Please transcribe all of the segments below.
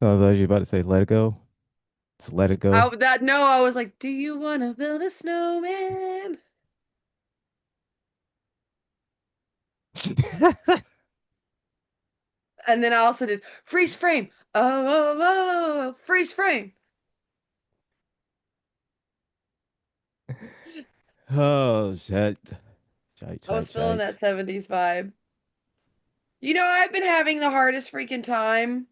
I thought you were about to say let it go. Just let it go. I was like, do you want to build a snowman? And then I also did freeze frame. Oh, freeze frame. Oh shit. Shite, I was shite, feeling that shite. 70s vibe. You know, I've been having the hardest freaking time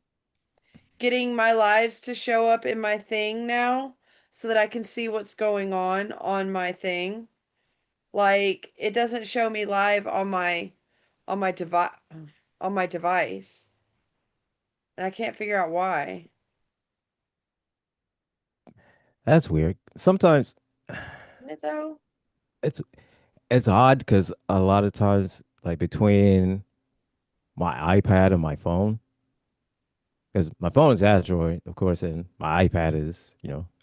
getting my lives to show up in my thing now so that I can see what's going on my thing. Like it doesn't show me live on my device on my device, and I can't figure out why. That's weird. Sometimes Isn't it though? it's it's odd because a lot of times, like between my iPad and my phone, because my phone is Android, of course, and my iPad is,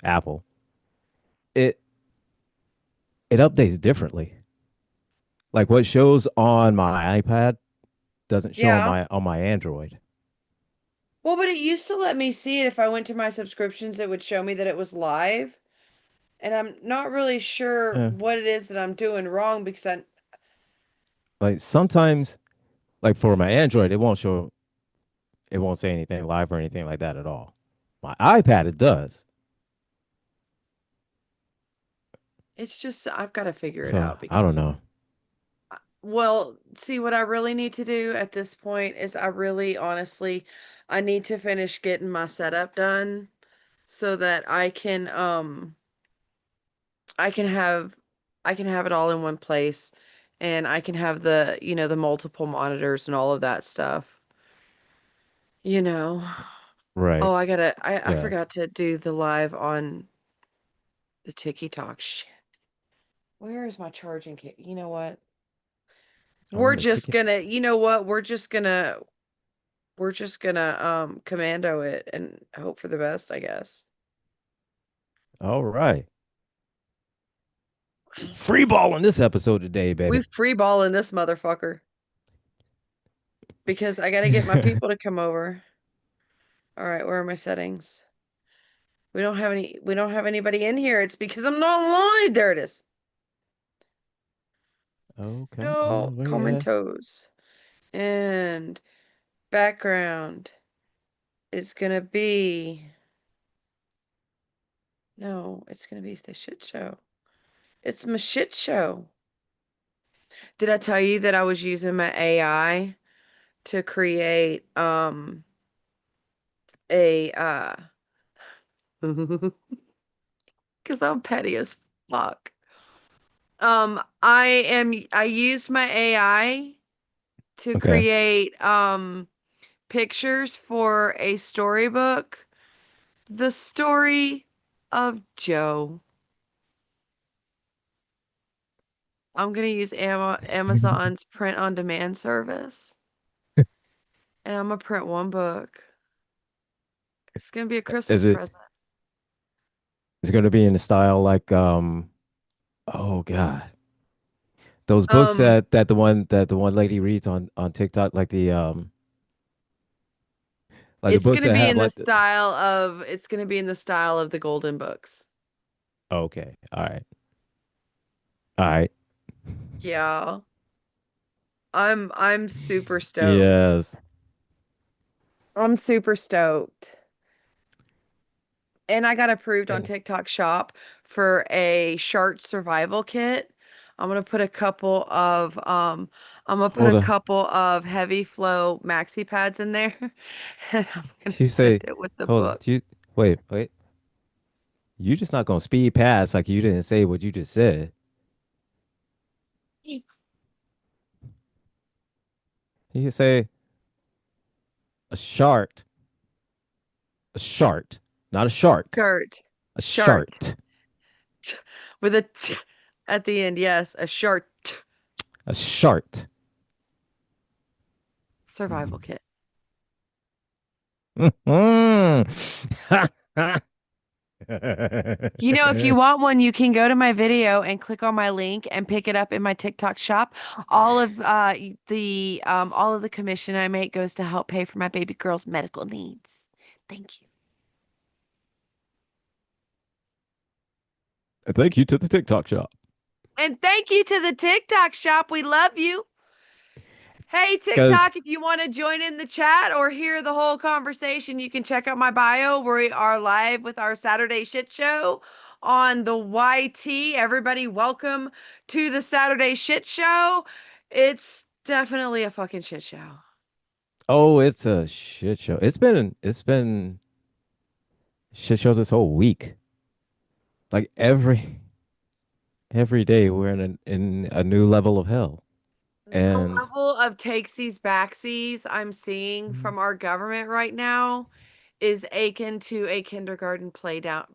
Apple. It it updates differently. Like what shows on my iPad doesn't show on Yeah. my Android. Well, but it used to let me see it if I went to my subscriptions, it would show me that it was live. And I'm not really sure Yeah. what it is that I'm doing wrong because I Like sometimes, like for my Android, it won't say anything live or anything like that at all. My iPad, it does. it's just I've got to figure it So out I don't because know. well, see what I really need to do at this point is I really honestly I need to finish getting my setup done so that I can have I can have it all in one place and I can have the, the multiple monitors and all of that stuff. You know. Oh, Right. I Yeah. forgot to do the live on the TikTok. Shit. Where is my charging case? You know what? We're On the just ticket. gonna, you know what? We're just gonna commando it and hope for the best, I guess. All right. Free ball in this episode today, We baby. free balling this motherfucker because I gotta get my people to come over. All right, where are my settings? We don't have anybody in here. It's because I'm not live. There it is. Oh, come No, on. Where you at? commentos. And background is gonna be no, it's gonna be the shit show. It's my shit show. Did I tell you that I was using my AI to create a because I'm petty as fuck. I used my AI to Okay. create pictures for a storybook. The story of Joe. I'm gonna use Amazon's print on demand service, and I'm gonna print one book. It's gonna be a Is Christmas it present. is it going to be in the style like oh God. Those books Um, that the one lady reads on TikTok like the it's books gonna that be have in the like it's gonna be in the style of the Golden Books. okay. All right. All right. Yeah, I'm super stoked. Yes. I'm super stoked. And I got approved on Eh, TikTok Shop for a shark survival kit. I'm gonna put Hold a on. couple of heavy flow maxi pads in there and I'm gonna You send say it with the hold on. book. You wait. You just not gonna speed past like you didn't say what you just said. You say a shark, a shark, not a shark, Shirt. a Shart. shark, With a t at the end, yes, a shart a shark. survival kit. You know, if you want one, you can go to my video and click on my link and pick it up in my TikTok shop. All of the commission I make goes to help pay for my baby girl's medical needs. Thank you. Thank you to the TikTok shop. And thank you to the TikTok shop. We love you. Hey, Because, TikTok, if you want to join in the chat or hear the whole conversation, you can check out my bio. We are live with our Saturday shit show on the YT. Everybody, welcome to the Saturday shit show. It's definitely a fucking shit show. oh, it's a shit show. It's been shit show this whole week. Like every day we're in a new level of hell. The And level of takesies backsies I'm seeing Mhm. from our government right now is akin to a kindergarten playground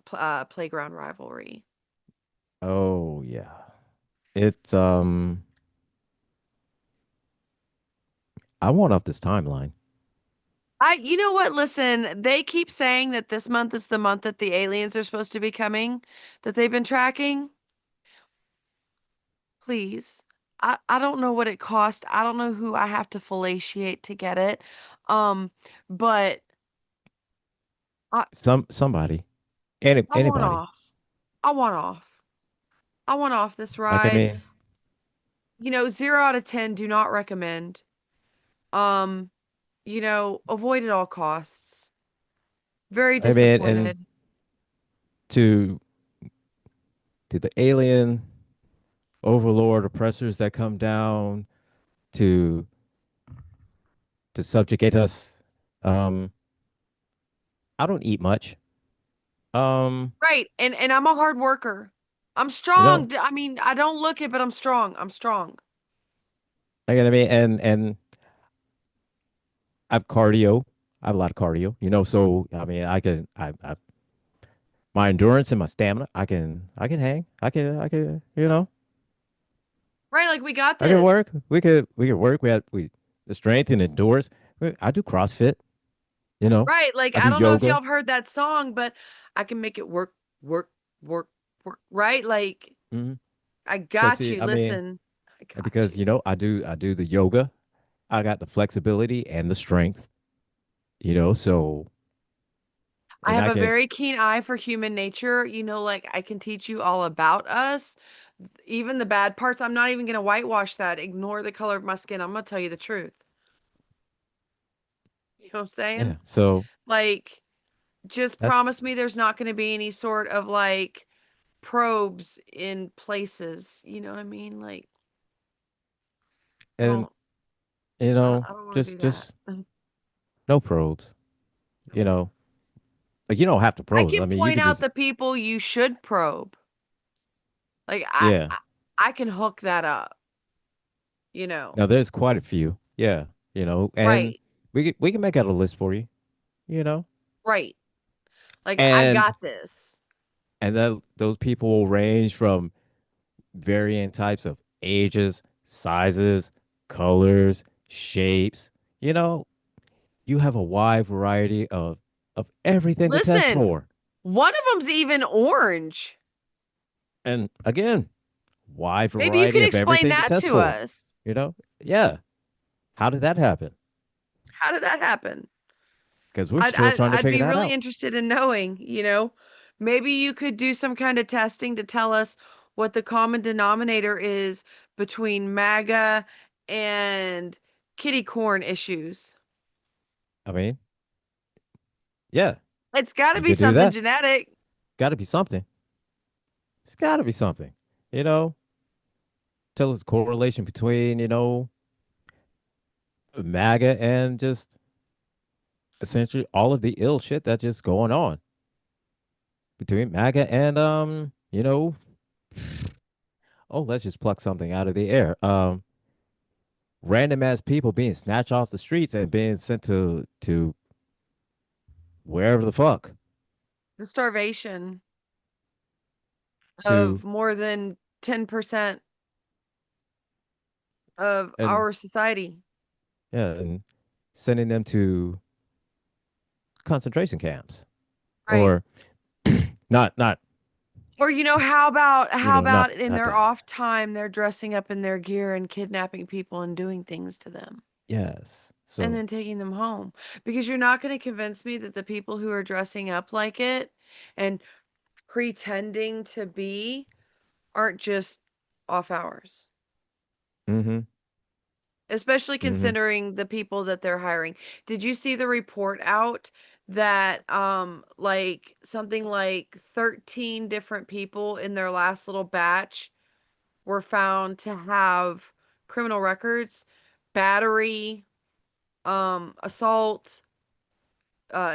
rivalry. oh yeah. It's I want off this timeline. You know what? Listen, they keep saying that this month is the month that the aliens are supposed to be coming, that they've been tracking. Please. I don't know what it cost. I don't know who I have to fellatiate to get it. Um, but I Somebody. I want Anybody. off. I want off. I want off this Like I ride. mean 0 out of 10, do not recommend. Um, avoid at all costs. Very I mean and disappointed. to the alien overlord oppressors that come down to subjugate us. Um I don't eat much. Um, Right. And I'm a hard worker. I'm you know, strong. I mean, I don't look it, but I'm strong. I'm strong. like I mean, and I have cardio. I have a lot of cardio, so I mean, I my endurance and my stamina, I can hang. I can, Right, like we got I can this. work. We could work. We the strength and endurance. I do CrossFit, you know. Right, like I I do don't know if y'all yoga. have heard that song, but I can make it work, work, work, work. Right? Like Mm-hmm. I Because got see, you. I mean, Listen. I got because you. I do the yoga. I got the flexibility and the strength, so I and have I a can very keen eye for human nature. Like I can teach you all about us, even the bad parts. I'm not even going to whitewash that. Ignore the color of my skin. I'm going to tell you the truth. You know what I'm saying? yeah. So Like just that's promise me there's not going to be any sort of like probes in places. You know what I mean? Like I and don't I don't, I don't want to do that. just no probes. You know, like you don't have to I probe. can I mean, you point could out just the people you should probe. Like yeah. I can hook that up, you know. Now there's quite a few. Yeah, and Right. we can make out a list for you. You know, Right. Like I and got this. those people will range from varying types of ages, sizes, colors, shapes. You know, you have a wide variety of everything to test Listen, for. one of them's even orange. And again, wide Maybe you variety could of explain everything to that test to for. us. You know, yeah. How did that happen? How did that happen? Because we're I'd still I'd trying to I'd figure be that really out. interested in knowing. Maybe you could do some kind of testing to tell us what the common denominator is between MAGA and kitty corn issues. I mean, yeah, It's got to you be could do something that. genetic. Got to be something. It's got to be something. You know, tell us the correlation between, MAGA and just essentially all of the ill shit that's just going on between MAGA and, oh, let's just pluck something out of the air. Random ass people being snatched off the streets and being sent to wherever the fuck The starvation to of more than 10% of and our society. yeah and sending them to concentration camps Right. or not Or how about in not their that. off time they're dressing up in their gear and kidnapping people and doing things to them. Yes. and So, then taking them home. Because you're not going to convince me that the people who are dressing up like it and pretending to be aren't just off hours. mm-hmm, Especially mm-hmm. considering the people that they're hiring. Did you see the report out that like something like 13 different people in their last little batch were found to have criminal records, battery, assault,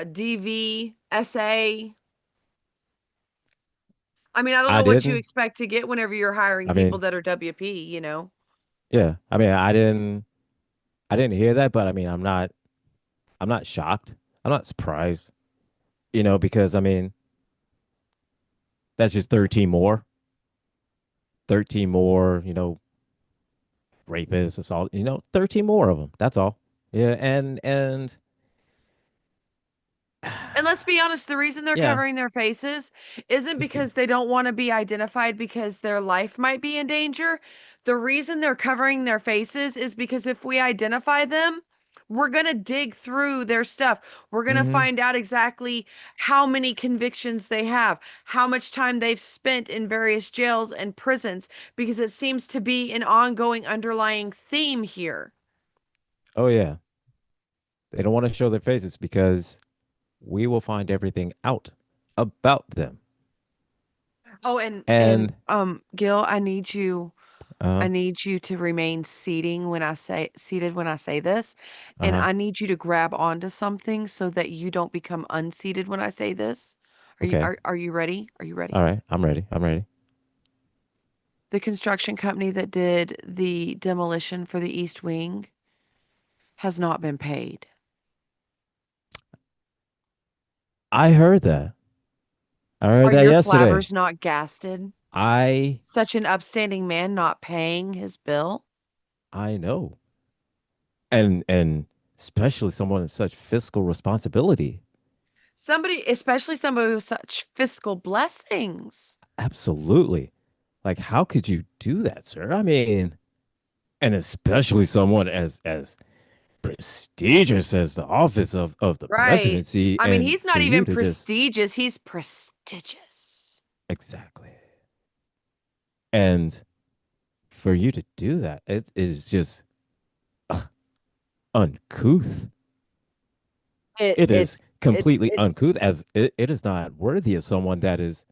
DV, SA. I mean, I don't I know what you didn't. expect to get whenever you're hiring I people mean, that are WP, you know. yeah. I mean, I didn't hear that, but I mean, I'm not shocked. I'm not surprised, because I mean, that's just 13 more, 13 more, rapists, assault, 13 more of them. That's all. Yeah. And And let's be honest, the reason they're yeah, covering their faces isn't because they don't want to be identified because their life might be in danger. The reason they're covering their faces is because if we identify them, we're going to dig through their stuff. We're going to hmm, find out exactly how many convictions they have, how much time they've spent in various jails and prisons, because it seems to be an ongoing underlying theme here. oh yeah, they don't want to show their faces because we will find everything out about them. Oh, and And Gil, I need you uh, I need you to remain seated when I say this, and uh-huh. I need you to grab onto something so that you don't become unseated when I say this. Okay. Are you ready? Are you All ready? right. I'm ready. I'm ready. The construction company that did the demolition for the East Wing has not been paid. I heard that. I heard Are that your yesterday. flabbers not gasted? I Such an upstanding man not paying his bill? I know. And especially someone of such fiscal responsibility. Somebody, especially somebody with such fiscal blessings. Absolutely. Like how could you do that, sir? I mean, and especially someone as prestigious as the office of the Right. presidency, I mean, and he's for not you even to just prestigious, he's prestigious. exactly. And for you to do that, it is just uncouth. It It is completely it's uncouth, as it is not worthy of someone that is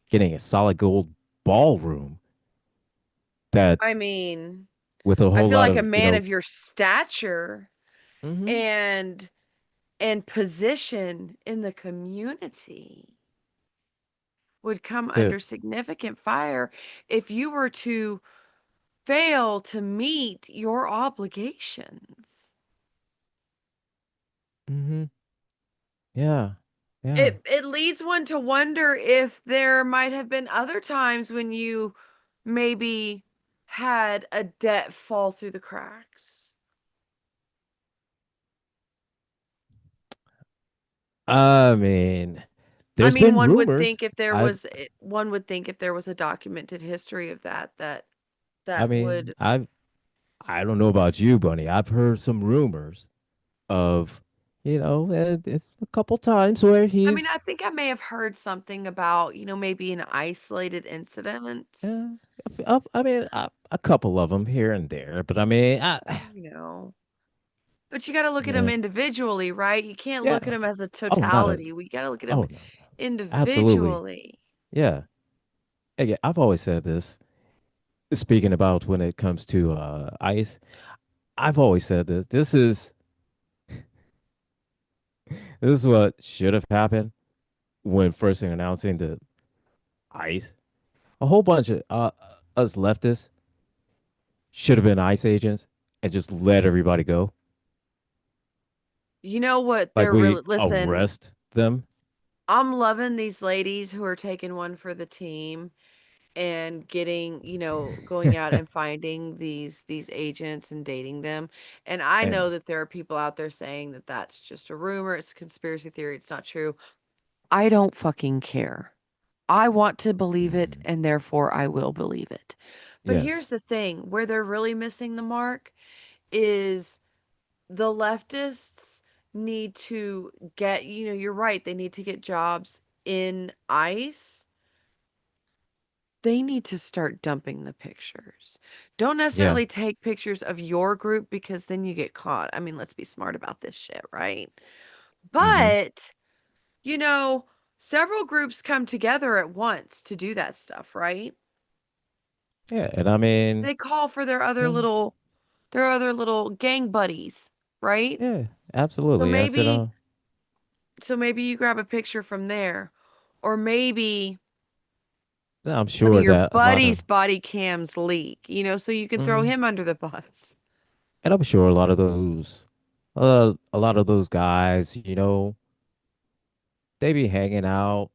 getting a solid gold ballroom that I mean, with a I whole feel lot like a of man of your stature hmm and position in the community would come to under significant fire if you were to fail to meet your obligations. hmm yeah, yeah. It leads one to wonder if there might have been other times when you maybe had a debt fall through the cracks. I mean, I there's mean, been rumors. I've one would think if there was a documented history of that I that mean, would. I don't know about you, Bunny. I've heard some rumors of, it's a couple times where I mean, he's I think I may have heard something about, maybe an isolated incident, yeah, I mean, a couple of them here and there, but I mean, you know. But you got to look at them yeah, individually, right? You can't yeah. look at them as a Oh, not a. totality. We got to look at them Oh no, no, absolutely. individually. Yeah. Again, I've always said this. Speaking about when it comes to ice, I've always said this. This is what should have happened when first announcing the ice. A whole bunch of us leftists should have been ICE agents and just let everybody go. You know what Like they're we really, listen, arrest them I'm loving these ladies who are taking one for the team and getting, going out and finding these agents and dating them. And I and know that there are people out there saying that that's just a rumor, it's a conspiracy theory, it's not true. I don't fucking care. I want to believe it Mhm. and therefore I will believe it. But here's Yes. the thing, where they're really missing the mark is the leftists need to get, you're right, they need to get jobs in ICE. They need to start dumping the pictures. Don't Yeah. necessarily take pictures of your group because then you get caught. I mean, let's be smart about this shit, right? Mm-hmm. But, you know, several groups come together at once to do that stuff, right? Yeah. And I mean, They call for yeah, their other little gang buddies, right? yeah, So absolutely. I said, maybe so maybe you grab a picture from there. Or maybe I'm one of sure your that a lot of, buddies' body cams leak, so you can throw mhm. him under the bus. And I'm sure a lot of those, a lot of those guys, they be hanging out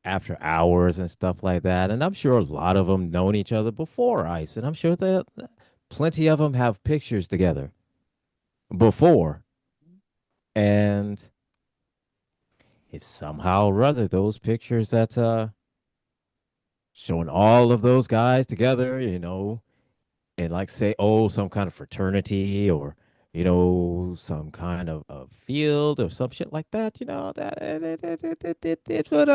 after hours and stuff like that. And I'm sure a lot of them known each other before ICE. And I'm sure that plenty of them have pictures together before. And if somehow or other those pictures that showing all of those guys together, and like say, oh, some kind of fraternity or some kind of field or some shit like that, that it would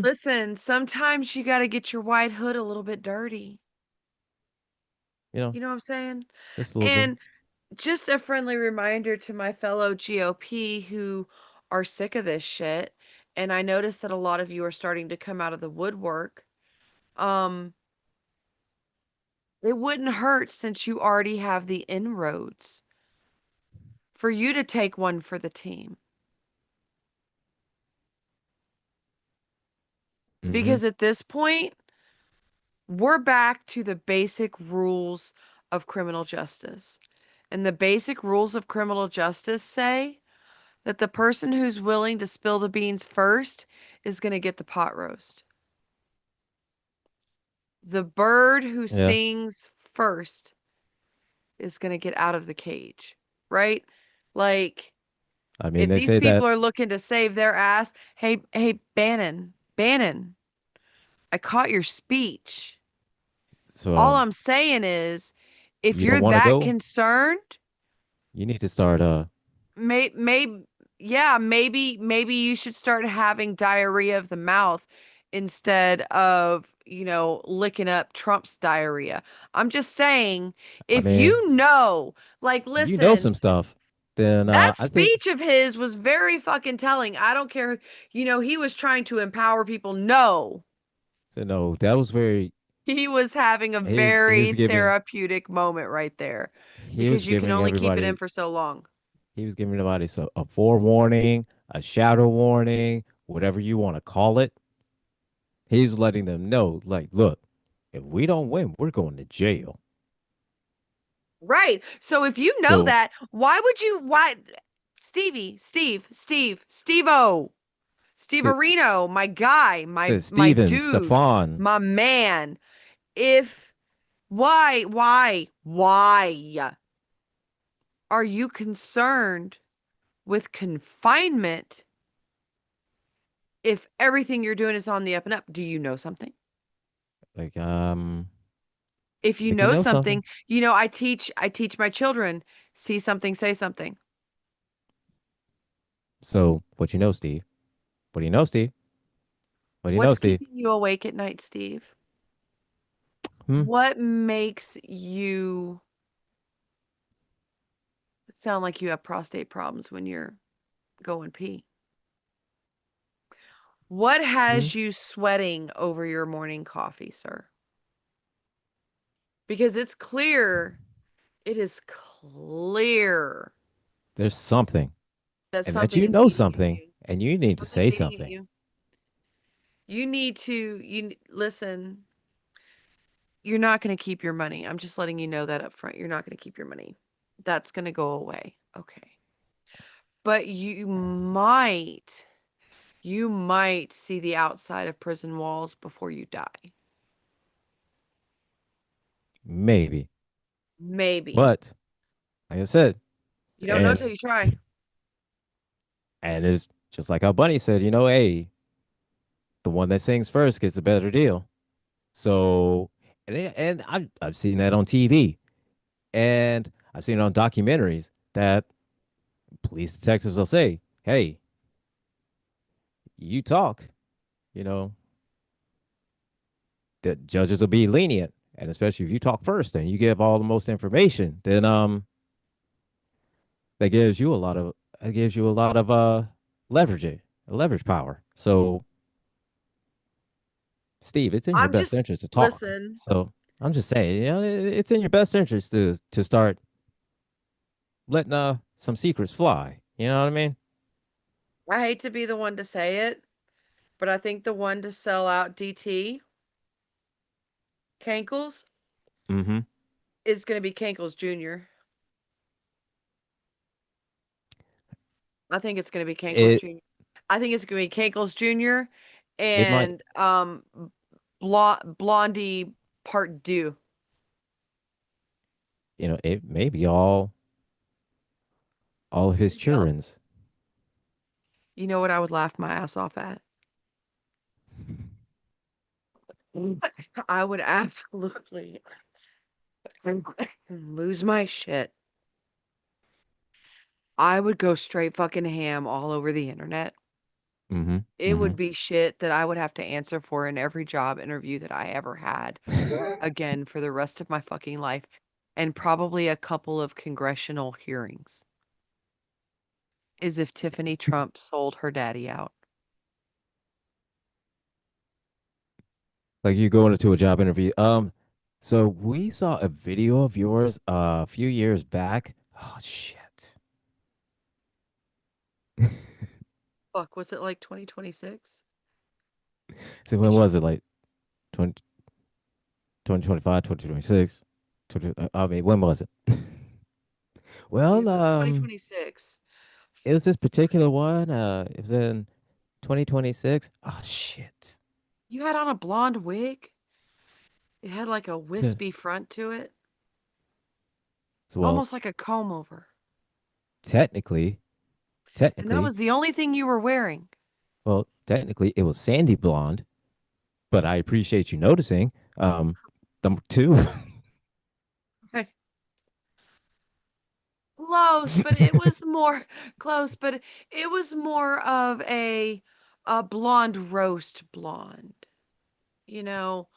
Listen, sometimes you got to get your white hood a little bit dirty. you know You know what I'm saying? just a little bit. And just a friendly reminder to my fellow GOP who are sick of this shit. And I noticed that a lot of you are starting to come out of the woodwork. Um, it wouldn't hurt since you already have the inroads for you to take one for the team. Mm-hmm. Because at this point, we're back to the basic rules of criminal justice. And the basic rules of criminal justice say that the person who's willing to spill the beans first is going to get the pot roast. The bird who Yeah, sings first is going to get out of the cage, right? Like, I mean if they these say people that. are looking to save their ass, hey, Bannon, I caught your speech. All So I'm saying is, if you don't you're want to that go, concerned, you need to start maybe yeah, maybe you should start having diarrhea of the mouth instead of, licking up Trump's diarrhea. I'm just saying, I if mean, like, you know listen, some stuff, then that I think speech of his was very fucking telling. I don't care, he was trying to empower people. No, so no, that was very he was having a he very was giving therapeutic moment right there he was because you can giving only keep it in everybody for so long. he was giving everybody so a forewarning, a shadow warning, whatever you want to call it. He's letting them know, like, look, if we don't win, we're going to jail. Right. So if you know So, that, why Steve-O, Steve so, Areno, my guy, so my Steven, dude, Stefan, my man. If why are you concerned with confinement if everything you're doing is on the up and up? Do you know something? like, If I you think you know know something, something. I teach my children, see something, say something. So, what you know, Steve? What do you know, Steve? What do you know, What's Steve? keeping you awake at night, Steve? Hmm? What makes you sound like you have prostate problems when you're going pee? What Hmm? has you sweating over your morning coffee, sir? Because it is clear There's something, that and that something you is know eating at something, you. and you need to say Something's eating at something. you. You need to, listen, you're not going to keep your money. I'm just letting you know that up front. You're not going to keep your money. That's going to go away. Okay. But you might see the outside of prison walls before you die. Maybe, Maybe. but like I said, You don't know till and you try. it's just like how Bunny said, hey, the one that sings first gets a better deal. So, and I've seen that on TV, and I've seen it on documentaries that police detectives will say, "Hey, you talk, you know, that judges will be lenient, and especially if you talk first and you give all the most information, then that gives you a lot of leverage leverage power. So, Steve, it's in your I'm best just interest to talk. listen. So I'm just saying, it's in your best interest to start letting some secrets fly. You know what I mean? I hate to be the one to say it, but I think the one to sell out DT Cankles Mm-hmm. is going to be Cankles Jr. I think it's going to be Cankles It Jr. I think it's going to be Cankles Jr. it might, and Blondie Part Deux. it may be all of his Maybe I'll. children's. You know what I would laugh my ass off at? I would absolutely lose my shit. I would go straight fucking ham all over the internet. Mm-hmm. It Mm-hmm. would be shit that I would have to answer for in every job interview that I ever had again for the rest of my fucking life, and probably a couple of congressional hearings, is if Tiffany Trump sold her daddy out. Like you going into a job interview. So we saw a video of yours a few years back. Oh shit. Fuck, was it like 2026? So when was it? Like 20, 2025, 2026? I mean, when was it? It Well, was 2026. it was this particular one. It was in 2026. Oh shit. You had on a blonde wig. It had like a So, wispy front to it, well, almost like a comb over. technically, And that technically, was the only thing you were wearing. technically, it was sandy blonde. But I appreciate you noticing. Number two. Close, but it was more close, but it was more of a blonde roast blonde. You know,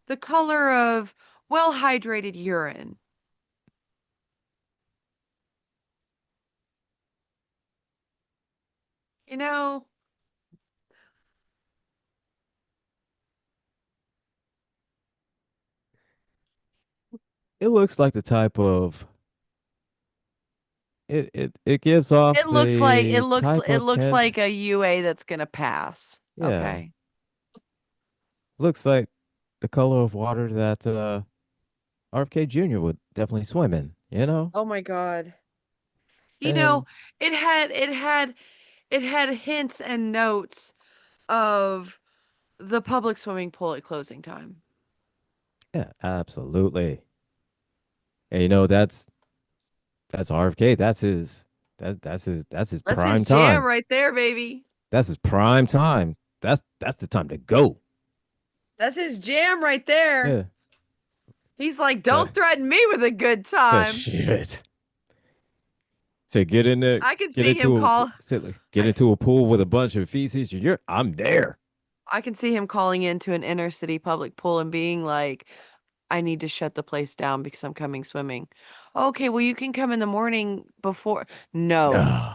the color of well-hydrated urine. You know, It looks like the type of it gives off it looks like the type it of looks tint. like a UA that's gonna pass. Yeah, Okay. looks like the color of water that RFK Jr. would definitely swim in. You know, Oh my God. You know, and it had hints and notes of the public swimming pool at closing time. yeah, absolutely. And that's RFK. That's his That's prime his jam time. right there, baby. That's his prime time. That's the time to go. That's his jam right there. Yeah. He's like, But don't threaten me with a good the time. shit. To get in there, I can see him call. get I, into a pool with a bunch of feces. I'm there. I can see him calling into an inner city public pool and being like, I need to shut the place down because I'm coming swimming. Okay, well, you can come in the morning before. No, No.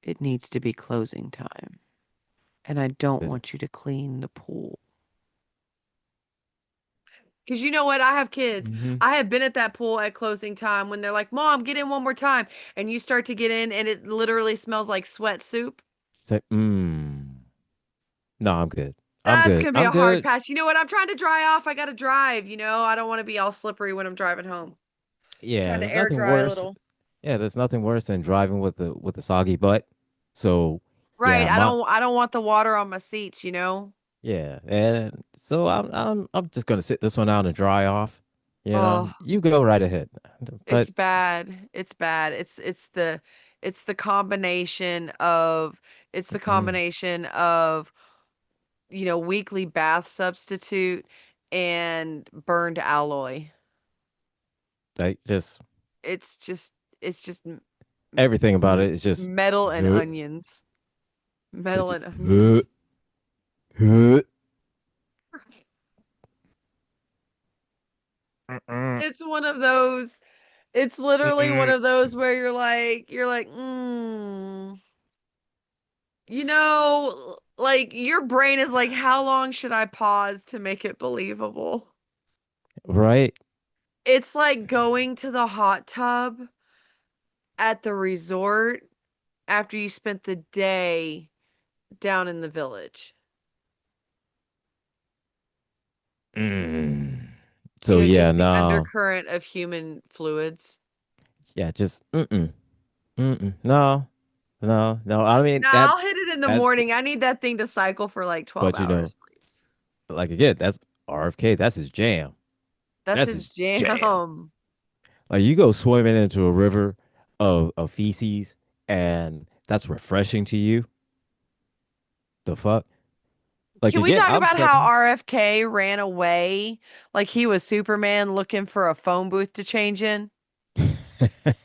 it needs to be closing time. And I don't The- want you to clean the pool. Because you know what? I have kids. mhm. I have been at that pool at closing time when they're like, Mom, get in one more time. And you start to get in and it literally smells like sweat soup. It's like, no, I'm good. I'm That's good. going to be I'm a hard good. pass. You know what? I'm trying to dry off. I got to drive. I don't want to be all slippery when I'm driving home. Yeah, Trying to there's air nothing dry a worse. little. Yeah, there's nothing worse than driving with a soggy butt. So, Right. yeah, I don't want the water on my seats. yeah, and so I'm just gonna sit this one out and dry off. Oh, You go right ahead. But it's bad. It's bad. It's the combination of it's the mm, combination of weekly bath substitute and burned alloy. Like just It's just it's just everything about m- it is just metal and huh, onions. so Metal just and huh, onions. huh. Mm-mm, It's one of those. It's literally one mm-mm. of those where you're like, like your brain is like, how long should I pause to make it believable? Right? It's like going to the hot tub at the resort after you spent the day down in the village. Mm. So yeah, Just the no, undercurrent of human fluids. yeah, just no, no, no. I mean, Nah, I'll hit it in the that's, morning. I need that thing to cycle for like 12 but you know, hours, please. like again, that's RFK. That's his jam. That's That's his his jam. jam. Like you go swimming into a river of feces, and that's refreshing to you. The fuck? Like Can we again, talk I'm about how sucking. RFK ran away like he was Superman looking for a phone booth to change in?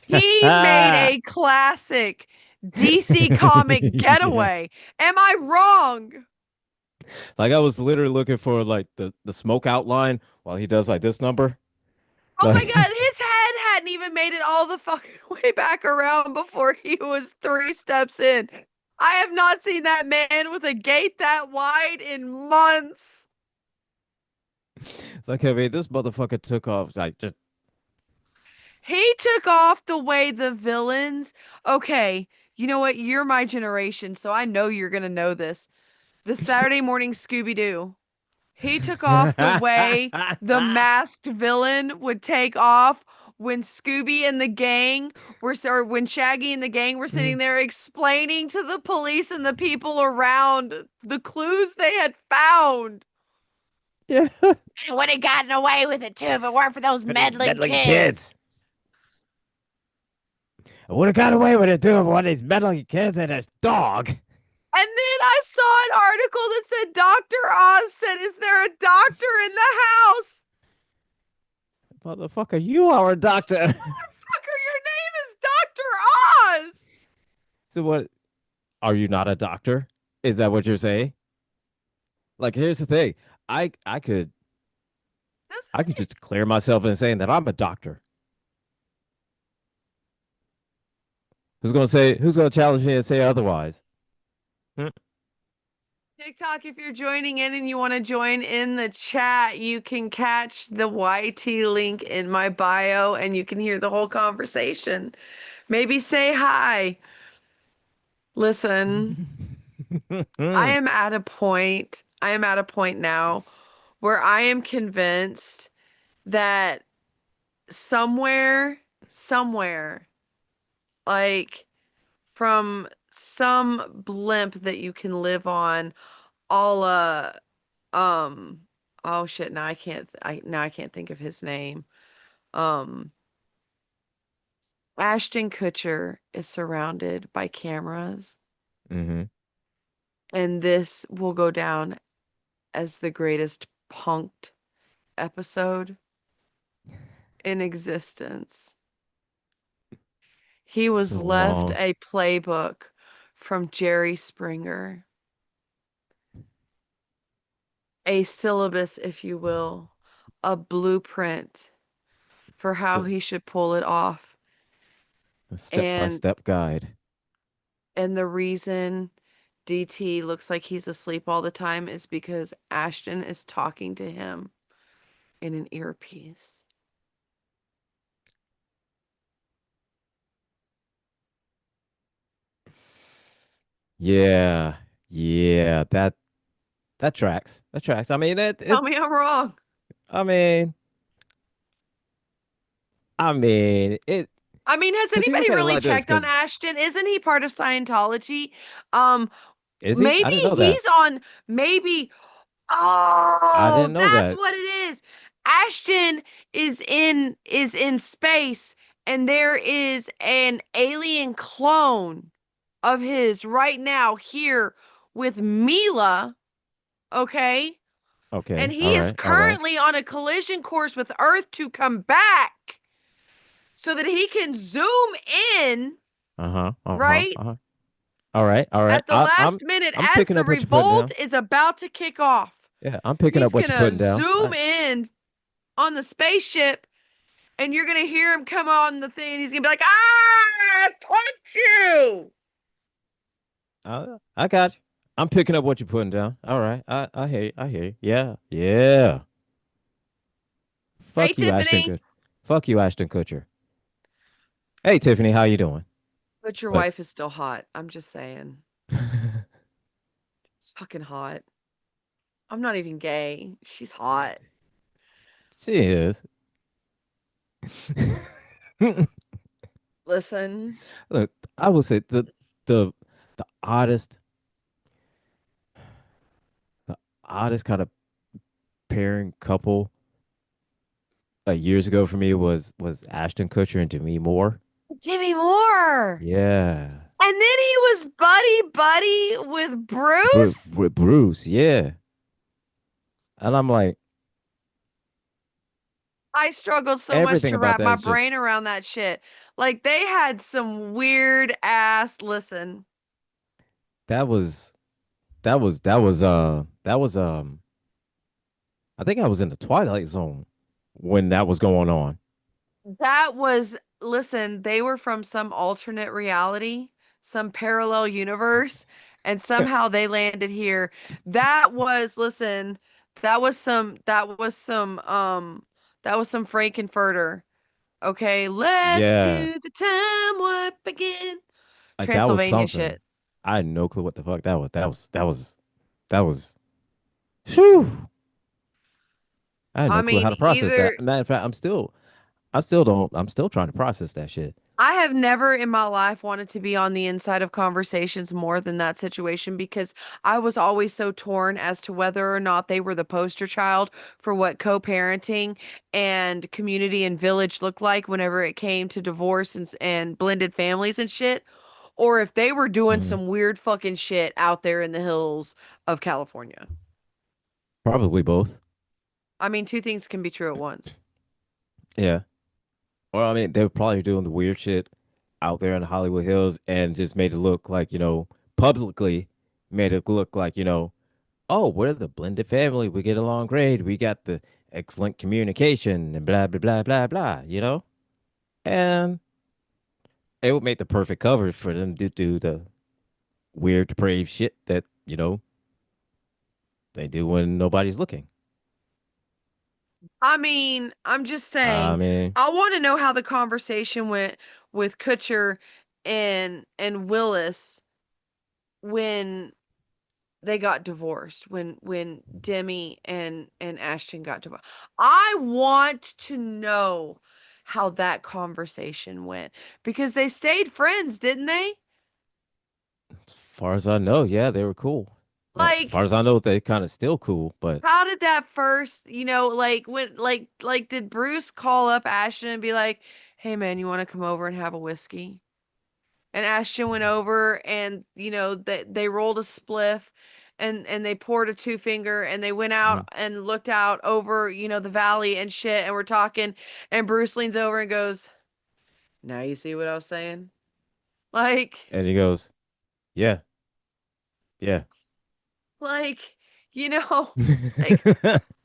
He made a classic DC comic Yeah. getaway. Am I wrong? Like I was literally looking for like the smoke outline while he does like this number. Oh my Like God, his head hadn't even made it all the fucking way back around before he was 3 steps in. I have not seen that man with a gait that wide in months. like I mean this motherfucker took off like just He took off the way the villains. Okay, you know what? You're my generation, so I know you're going to know this. The Saturday morning Scooby Doo. He took off the way the masked villain would take off when Scooby and the gang or when Shaggy and the gang were sitting Mm. there explaining to the police and the people around the clues they had found. Yeah. I would have gotten away with it too if it weren't for those For these meddling meddling kids. kids. I would have got away with it too if one of these meddling kids and his dog. And then I saw an article that said Dr. Oz said, "Is there a doctor in the house?" Motherfucker, you are a doctor. Motherfucker, your name is Dr. Oz. So what are you not a doctor? Is that what you're saying? Like here's the thing. I could Doesn't I could just clear myself in saying that I'm a doctor. Who's gonna challenge me and say otherwise? Hmm. TikTok, if you're joining in and you want to join in the chat, you can catch the YT link in my bio and you can hear the whole conversation. Maybe say hi. Listen, I am at a point now where I am convinced that somewhere, like from some blimp that you can live on, a la Um, oh shit, now I can't think of his name. Um, Ashton Kutcher is surrounded by cameras, Mm-hmm. and this will go down as the greatest punked episode in existence. He was So left long. a playbook from Jerry Springer, a syllabus, if you will, a blueprint for how The, he should pull it off. the step by And step guide. the reason DT looks like he's asleep all the time is because Ashton is talking to him in an earpiece. Yeah. Yeah. That tracks. That tracks. I mean Tell me I'm wrong. I mean I mean it I mean, has because you look anybody at it really like this, checked on because Ashton? Isn't he part of Scientology? Um, is he? I maybe didn't know that. he's on, maybe, I oh, didn't know that's that. what it is. Ashton is in space, and there is an alien clone of his right now here with Mila, okay? And Okay. he All is right. All right. currently on a collision course with Earth to come back so that he can zoom in, Uh-huh. Uh-huh. right? Uh-huh. All right. All right. At the last minute I'm as picking the up what you're putting revolt down. is about to kick off. Yeah, I'm picking He's up what going you're to putting down. zoom in on the spaceship and you're going to hear him come on the thing and he's going to be like, "Ah, I punch you." I got you. I'm picking up what you're putting down. All right. I hear you. I hear you. Yeah. Yeah. Hey, Fuck you, Ashton Tiffany. Kutcher. Fuck you, Ashton Kutcher. Hey, Tiffany, how you doing? But your But wife is still hot. I'm just saying. It's fucking hot. I'm not even gay. She's hot. she is. Listen, Look, I will say the the oddest the oddest kind of pairing couple years ago for me was Ashton Kutcher and Demi Moore. Demi Moore. Yeah. And then he was buddy buddy with Bruce. Bruce, yeah. And I'm like, I struggled so much everything to about wrap that my is brain just around that shit. Like they had some weird ass listen. that was I think I was in the Twilight Zone when that was going on. That was listen, they were from some alternate reality, some parallel universe, and somehow they landed here. That was listen, that was some Frankenfurter. Okay, let's Yeah. do the time warp again. Like that was Transylvania something. shit. I had no clue what the fuck that was. That was whew. I had I no clue how mean, to process that. either Matter of fact, I'm still trying to process that shit. I have never in my life wanted to be on the inside of conversations more than that situation because I was always so torn as to whether or not they were the poster child for what co-parenting and community and village looked like whenever it came to divorce and blended families and shit, or if they were doing Mhm. some weird fucking shit out there in the hills of California. Probably both. I mean, two things can be true at once. Yeah. Well, I mean, they were probably doing the weird shit out there in the Hollywood Hills and just made it look like, publicly made it look like, oh, we're the blended family. We get along great. We got the excellent communication and blah, blah, blah, blah, blah. And it would make the perfect cover for them to do the weird, depraved shit that, they do when nobody's looking. I mean, I'm just I saying, mean, I want to know how the conversation went with Kutcher and Willis when they got divorced, when Demi and Ashton got divorced. I want to know how that conversation went because they stayed friends, didn't they? as far as I know, yeah, they were cool. As far Like as I know, they kind of still cool, but how did that first, like when like did Bruce call up Ashton and be like, "Hey man, you want to come over and have a whiskey?" And Ashton went over and they rolled a spliff and they poured a two finger and they went Mhm. out and looked out over, the valley and shit and we're talking and Bruce leans over and goes, "Now you see what I was saying?" Like And he goes, yeah, yeah. like, you know, like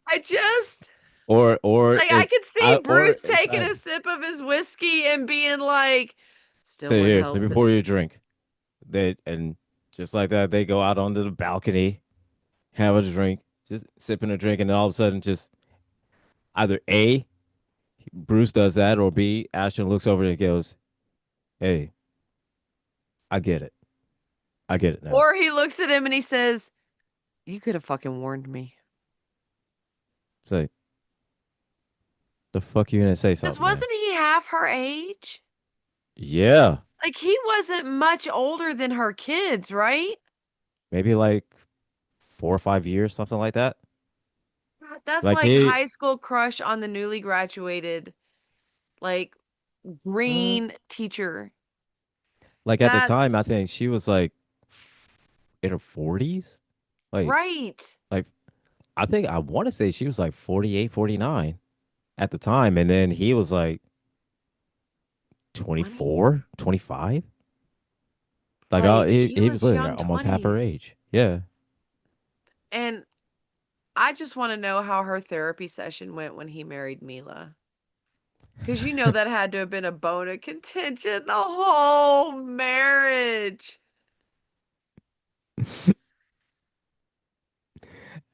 I just or like I it's could see or Bruce it's taking not. a sip of his whiskey and being like, "Still Say wouldn't here, let help me that pour you a drink. And just like that, they go out onto the balcony, have a drink, just sipping a drink, and then all of a sudden, just either A, Bruce does that, or B, Ashton looks over and goes, "Hey, I get it. I get it now." Or he looks at him and he says, "You could have fucking warned me." It's like, the fuck you gonna say Because something, man? wasn't he half her age? Yeah, Like he wasn't much older than her kids, right? maybe like 4 or 5 years, something like that. God, that's Like like he, high school crush on the newly graduated, like mm, green teacher. like at the time, I That's think she was like in her 40s, like right. like I think I want to say she was like 48, 49 at the time. And then he was like 20s. 24, 25. Like Like he he was was literally young almost half her 20s. age. Yeah. And I just want to know how her therapy session went when he married Mila. Because you know that had to have been a bone of contention the whole marriage.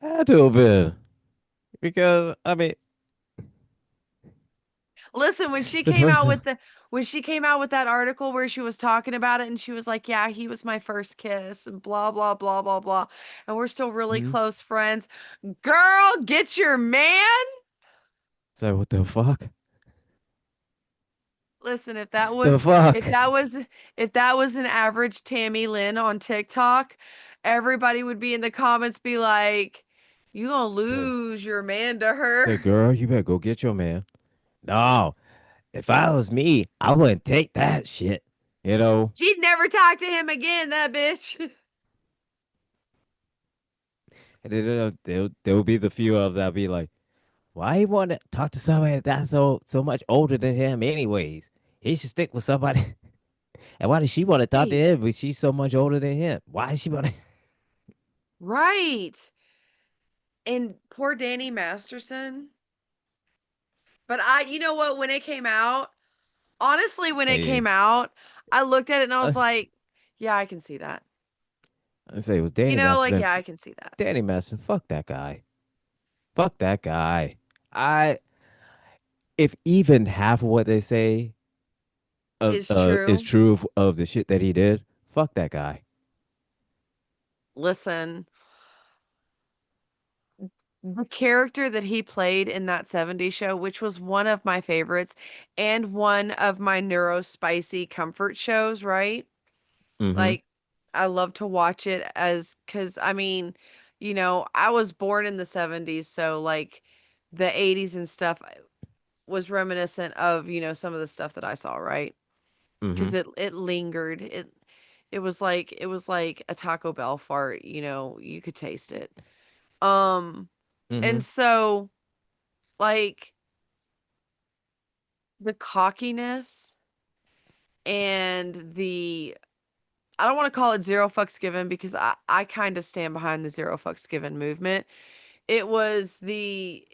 Had to have been. Because I mean, Listen, it's the first time. when she came out with that article where she was talking about it and she was like, "Yeah, he was my first kiss," and blah blah blah blah blah. And we're still really Mhm. close friends. Girl, get your man. So what the fuck? Listen, The if fuck? that was if that was an average Tammy Lynn on TikTok, everybody would be in the comments be like, "You gonna The, lose your man to her." the girl, you better go get your man. No, if I was me, I wouldn't take that shit. You know, She'd never talk to him again, that bitch. and then there will be the few of that be like, why he want to talk to somebody that's so much older than him, anyways? He should stick with somebody. And why does she want to talk to him, Right. but she's so much older than him? Why does she want to? Right. And poor Danny Masterson. But you know what, when it came out, honestly, when it Hey, came out, I looked at it and I was like, yeah, I can see that. I say it was You Danny know, like, Masterson. yeah, I can see that. Danny Masterson, fuck that guy. Fuck that guy. I if even half of what they say Is is true. true of the shit that he did, fuck that guy. Listen, the character that he played in that 70s show, which was one of my favorites and one of my neurospicy comfort shows, right? Mm-hmm. Like, I love to watch it as because I mean, I was born in the 70s, so like the 80s and stuff was reminiscent of, some of the stuff that I saw, right? Mm-hmm. Because it lingered. It was like a Taco Bell fart, you could taste it. Um, Mm-hmm. and so like the cockiness and the I don't want to call it zero fucks given because I kind of stand behind the zero fucks given movement. It was the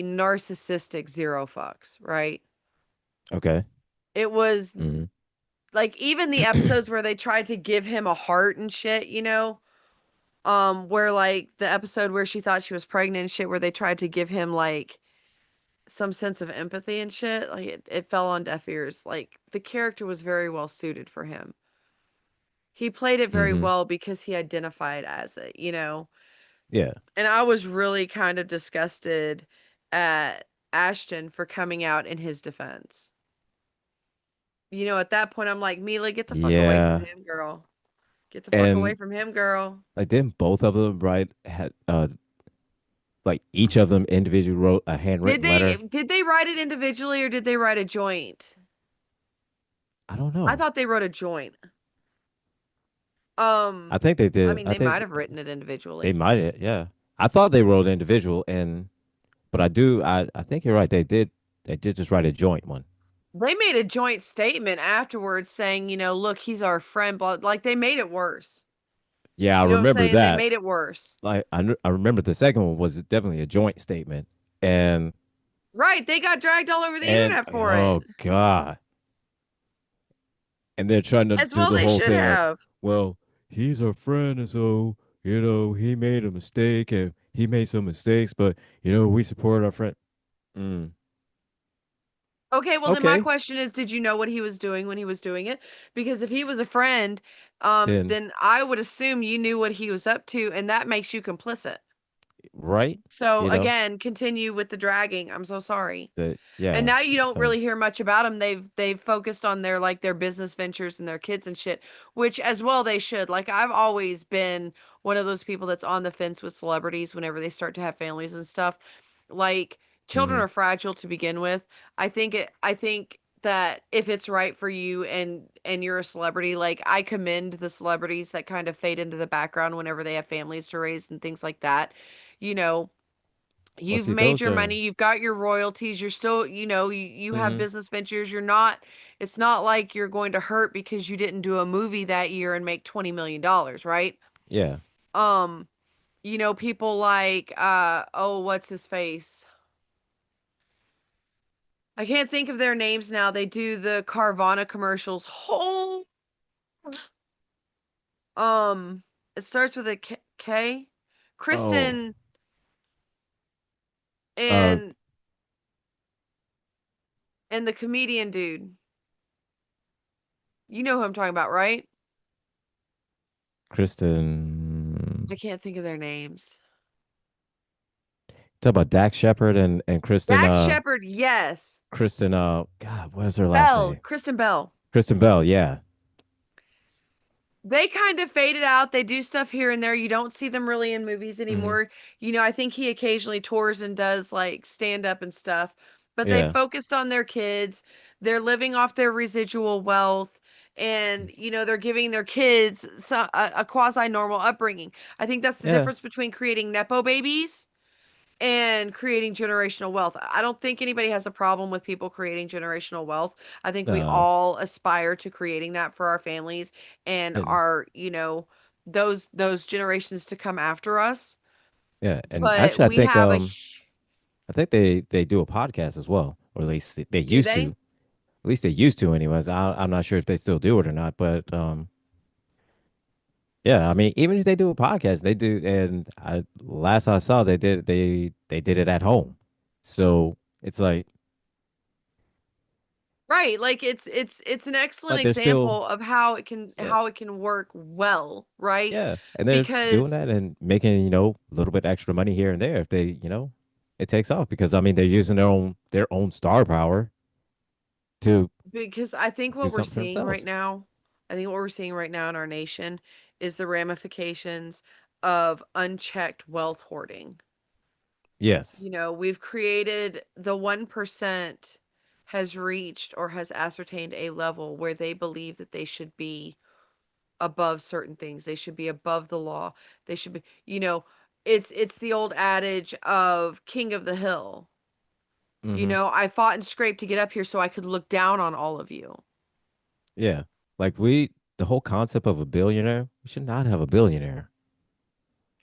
narcissistic zero fucks, right? Okay. It was Mm-hmm. like even the episodes where they tried to give him a heart and shit, where like the episode where she thought she was pregnant and shit, where they tried to give him like some sense of empathy and shit, like it fell on deaf ears. Like the character was very well suited for him. He played it very Mm-hmm. well because he identified as it. Yeah. And I was really kind of disgusted at Ashton for coming out in his defense. At that point, I'm like, Mila, get the fuck away from Yeah. him, girl. Get the fuck away And from him, girl. like didn't both of them write had like each of them individually wrote a Did handwritten they letter? did they write it individually or did they write a joint? I don't I know. thought they wrote a joint. I think they I did. mean, I they might think have written it they individually. might have, yeah. I thought they wrote individual and but I think you're right. They did just write a joint one. They made a joint statement afterwards saying, look, he's our friend, blah, like they made it worse. Yeah, I You know what I'm remember saying? They that. made it worse. Like I remember the second one was definitely a joint statement. And Right, they got dragged all over the internet for it. oh god. And they're trying to As do well the they whole should thing of, have. well, he's our friend and so, he made a mistake and he made some mistakes, but we support our friend. Mm, Okay, well then my okay. question is, did you know what he was doing when he was doing it? Because if he was a friend, Then then I would assume you knew what he was up to, and that makes you complicit. right? So You know, again, continue with the dragging. I'm so sorry. the And yeah. now you don't So really hear much about them. They've focused on their business ventures and their kids and shit, which as well they should. Like I've always been one of those people that's on the fence with celebrities whenever they start to have families and stuff. Like children mhm. are fragile to begin with. I think that if it's right for you and you're a celebrity, like I commend the celebrities that kind of fade into the background whenever they have families to raise and things like that. You know, Well, you've see, made those your are. money, you've got your royalties, you're still, you have Hmm. business ventures. You're not It's not like you're going to hurt because you didn't do a movie that year and make $20 million, right? Yeah. Um, people like oh, what's his face? I can't think of their names now. They do the Carvana commercials. Oh, um, it starts with a K. Oh. Kristen Uh. and the comedian dude. You know who I'm talking about, right? Kristen. I can't think of their names. Talk about Dax Shepard and Kristen. Dax Shepard, yes. Kristen. God, what is her last Bell, name? Kristen Bell. Kristen Bell. Yeah. They kind of faded out. They do stuff here and there. You don't see them really in movies Hmm. anymore. I think he occasionally tours and does like stand up and stuff, but they Yeah. focused on their kids. They're living off their residual wealth, and they're giving their kids a quasi normal upbringing. I think that's the Yeah. difference between creating nepo babies and creating generational wealth. I don't think anybody has a problem with people creating generational wealth. I think we No. all aspire to creating that for our families and And our, those generations to come after us. yeah. And But actually, we have a I think they do a podcast as well, or at least they do used to. they? At least they used to, anyways. I'm not sure if they still do it or not, but yeah. I mean, even if they do a podcast, they do. And last I saw, they did it at home. So it's Right, like it's an excellent like they're still, example of how it can yeah, work well, right? yeah, and they're doing Because that and making a little bit extra money here and there if they it takes off because I mean they're using their own star power to I think do what we're something for seeing right themselves. now, I think what we're seeing right now in our nation is the ramifications of unchecked wealth hoarding. Yes. We've created the 1% has reached or has ascertained a level where they believe that they should be above certain things. They should be above the law. They should be, it's the old adage of king of the hill. Hmm. I fought and scraped to get up here so I could look down on all of you. Yeah. Like the whole concept of a billionaire, we should not have a billionaire.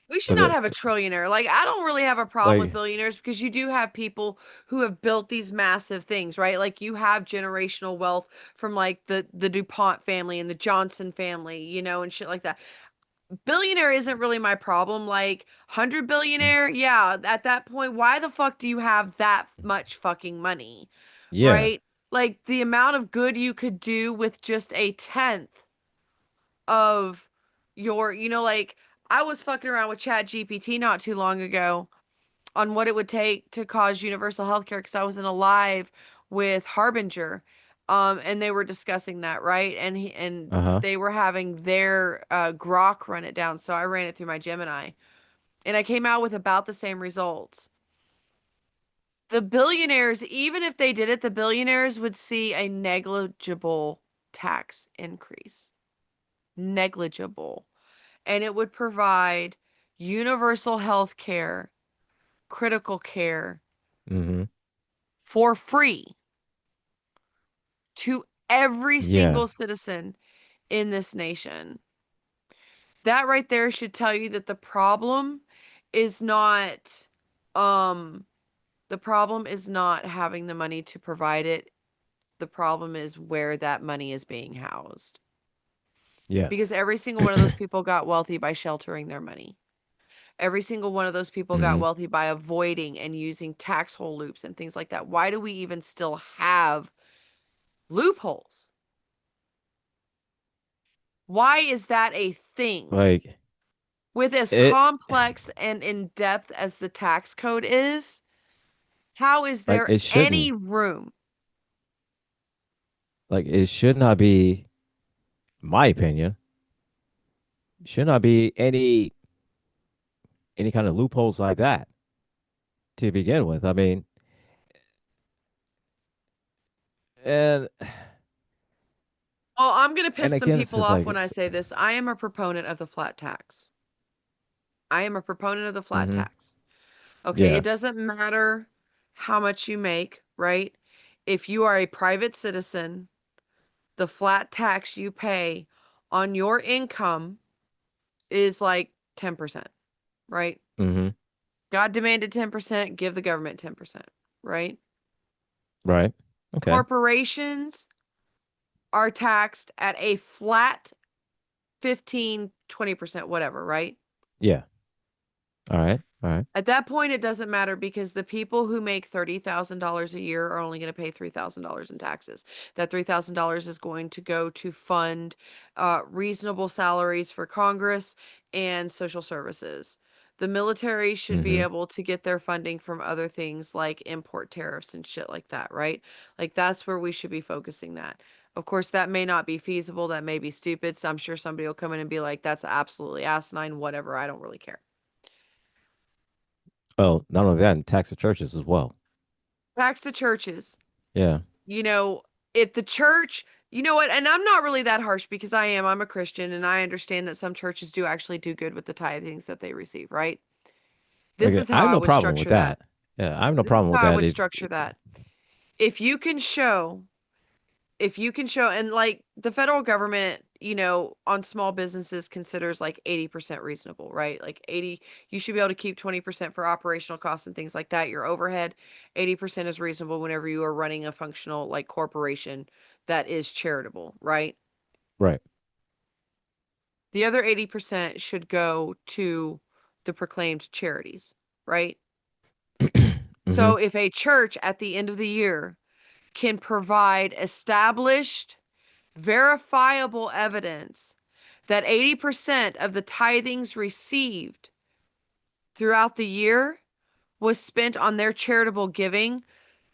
We should But not have a trillionaire. Like, I don't really have a problem with like, billionaires because you do have people who have built these massive things, right? Like you have generational wealth from like the DuPont family and the Johnson family, and shit like that. Billionaire isn't really my problem. Like 100 billionaire, yeah, at that point, why the fuck do you have that much fucking money? yeah. Right? Like the amount of good you could do with just a tenth of your, like I was fucking around with Chat GPT not too long ago on what it would take to cause universal health care because I was in a live with Harbinger. And they were discussing that, right? And Uh-huh. they were having their Grok run it down. So I ran it through my Gemini. And I came out with about the same results. The billionaires, even if they did it, the billionaires would see a negligible tax increase. Negligible. And it would provide universal health care, critical care Hmm. for free to every Yeah. single citizen in this nation. That right there should tell you that is not um the problem is not having the money to provide it. The problem is where that money is being housed. Because Yes. every single one of those people got wealthy by sheltering their money. Every single one of those people got Hmm. wealthy by avoiding and using tax hole loops and things like that. Why do we even still have loopholes? Why is that a thing? Like With as it complex and in depth as the tax code is, how is like there it any shouldn't room? like it should not be, in my opinion, should not be any kind of loopholes like that to begin with. I mean, and Well, I'm going to piss and some again, it's people just off like when I it's. say this. I am a proponent of the flat tax. I am a proponent of the flat Mm-hmm. tax. Okay, it Yeah. doesn't matter how much you make, right? If you are a private citizen, the flat tax you pay on your income is like 10%, right? Mm-hmm. God demanded 10%, give the government 10%, right? Right. Okay. Corporations are taxed at a flat 15, 20%, whatever, right? Yeah. All right. All right. At that point, it doesn't matter because the people who make $30,000 a year are only going to pay $3,000 in taxes. That $3,000 is going to go to fund reasonable salaries for Congress and social services. The military should be Mm-hmm. able to get their funding from other things like import tariffs and shit like that, right? Like that's where we should be focusing that. Of course, that may not be feasible. That may be stupid. So I'm sure somebody will come in and be like, that's absolutely asinine, whatever. I don't really care. Well, not only that, and tax the churches as well. Tax the churches. Yeah. You know, if the church, you know what, and I'm not really that harsh because I'm a Christian and I understand that some churches do actually do good with the tithings that they receive, right? This Okay. is I how have I no would problem with structure that. that. Yeah, I have no This is problem with how I that. would structure that. If you can show if you can show and like the federal government, on small businesses considers like 80% reasonable, right? Like 80, you should be able to keep 20% for operational costs and things like that. Your overhead, 80% is reasonable whenever you are running a functional like corporation that is charitable, right? Right. The other 80% should go to the proclaimed charities, right? Mm-hmm. So if a church at the end of the year can provide established verifiable evidence that 80% of the tithings received throughout the year was spent on their charitable giving